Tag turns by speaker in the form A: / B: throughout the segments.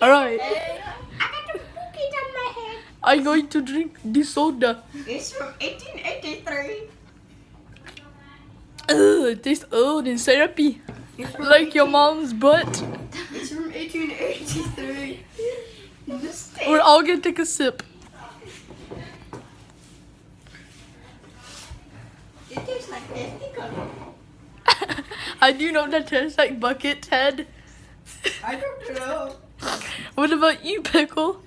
A: Alright.
B: I got a bucket on my head.
A: I'm going to drink the soda.
B: It's from 1883.
A: Ugh, it tastes old and syrupy. Like your mom's butt.
B: It's from 1883.
A: We're all gonna take a sip.
B: It tastes like testicle.
A: I do know that tastes like bucket head.
B: I don't know.
A: What about you, Pickle?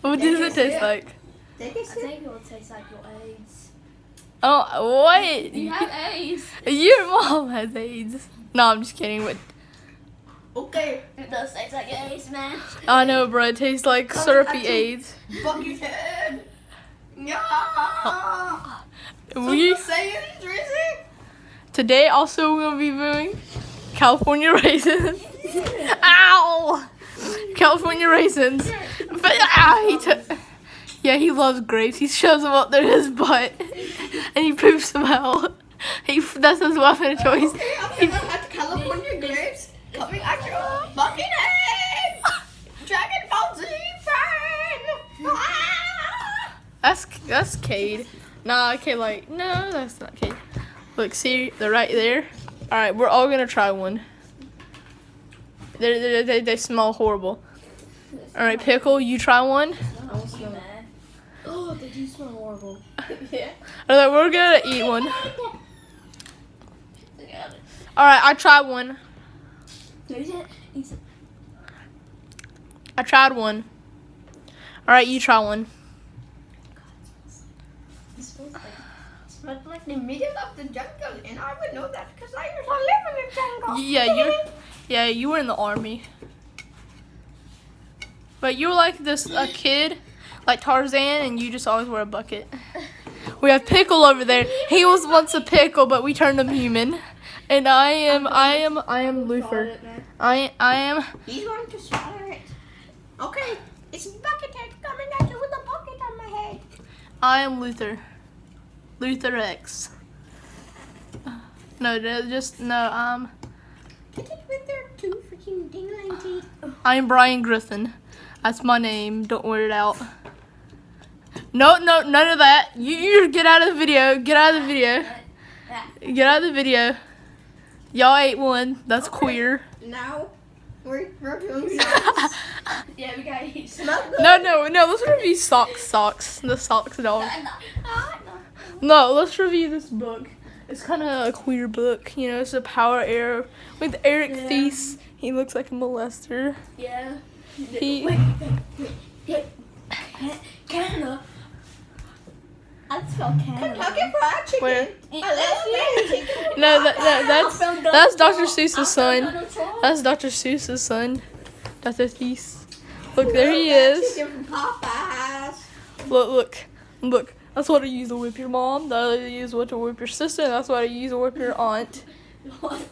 A: What does it taste like?
B: Take a
C: I
B: sip.
C: think it will taste like your AIDS.
A: Oh, what?
C: You have AIDS.
A: Your mom has AIDS. No, I'm just kidding. But
B: Okay.
C: It does taste like your AIDS, man.
A: I know, bro. It tastes like syrupy AIDS.
B: Bucket head. Yeah.
A: We
B: Saying, Drizzy?
A: today also we'll be doing California raisins. Ow! California raisins. But, yeah, he loves grapes. He shoves them up there his butt, and he poops them out. That's his weapon of choice.
B: Okay, I'm gonna have California grapes coming at you. Bucket head. Dragon Ball Z fan. Ah!
A: That's Cade. Nah, okay, like no, that's not Cade. Look, see, they're right there. All right, we're all gonna try one. They smell horrible. All right, Pickle, you try one.
C: Oh, they do smell horrible.
B: Yeah.
A: All right, we're gonna eat one. All right, I tried one. I tried one. All right, you try one.
B: But like the middle of the jungle, and I would know that because I used to live in the jungle.
A: Yeah, you were in the army. But you were like this a kid, like Tarzan, and you just always wear a bucket. We have Pickle over there. He was once a pickle, but we turned him human. And I am Luther. I am.
B: He's going to swallow it. Okay, it's Buckethead coming at you with a bucket on my head.
A: I am Luther. Luther X. No, just no.
B: Get it with their two freaking dingling teeth.
A: I am Brian Griffin. That's my name. Don't wear it out. No, none of that. You get out of the video. Get out of the video. Get out of the video. Y'all ate one. That's queer.
B: Now we're doing socks.
C: Yeah, we gotta eat some.
B: Smell good.
A: No. Let's review socks. The socks dog. No, let's review this book. It's kind of a queer book. You know, it's a power era with Eric Thies. He looks like a molester.
C: Yeah.
A: He.
C: Wait. Canada. I spelled Canada.
B: Kentucky Fried Chicken.
A: Where?
B: I love that chicken.
A: No, that's Dr. Seuss's son. That's Dr. Seuss's son. Dr. Thies. Look, there he is.
B: Chicken from Popeyes.
A: Look. That's what I use to whip your mom. That's what I use to whip your sister. That's what I use to whip your aunt.
B: I love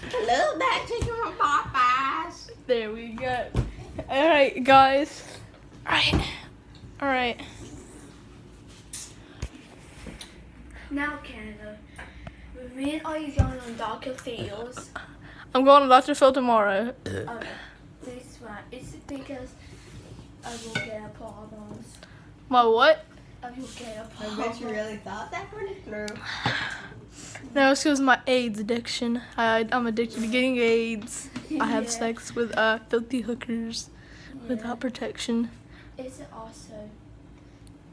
B: that chicken from Popeyes.
A: There we go. Alright, guys. Alright.
C: Now, Canada. When are you going on Dr. Fields?
A: I'm going to Dr. Phil tomorrow.
C: Okay. This one. Is it because I will get problems?
A: My what?
C: I will get a
B: I
C: problem.
B: bet you really thought that one through.
A: No, it's because my AIDS addiction. I'm addicted to getting AIDS. I have
C: Yeah.
A: sex with filthy hookers without protection.
C: Is it also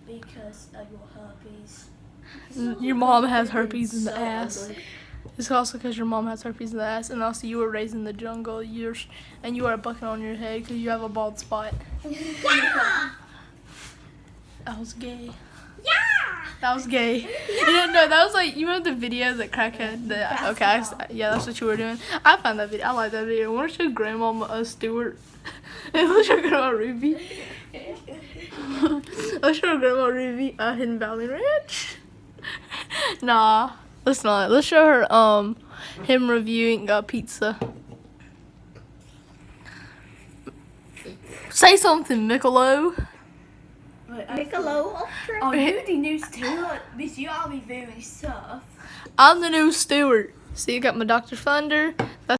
C: because of your herpes?
A: Your mom has herpes in the
B: So
A: ass.
B: ugly.
A: It's also because your mom has herpes in the ass, and also you were raised in the jungle. And you wear a bucket on your head because you have a bald spot.
B: Yeah!
A: That was gay.
B: Yeah!
A: That was gay. No, that was like, you know the video that crackhead. Yeah, that's what you were doing. I found that video. I like that video. I want to show Grandma Stewart. And let's show Grandma Ruby. Let's show Grandma Ruby Hidden Valley Ranch. Nah, let's not. Let's show her him reviewing pizza. Say something, Michelob.
B: Piccolo Ultra.
C: Oh, you're the new Stewart. Miss, you are reviewing stuff.
A: I'm the new Stewart. See, I got my Dr. Thunder.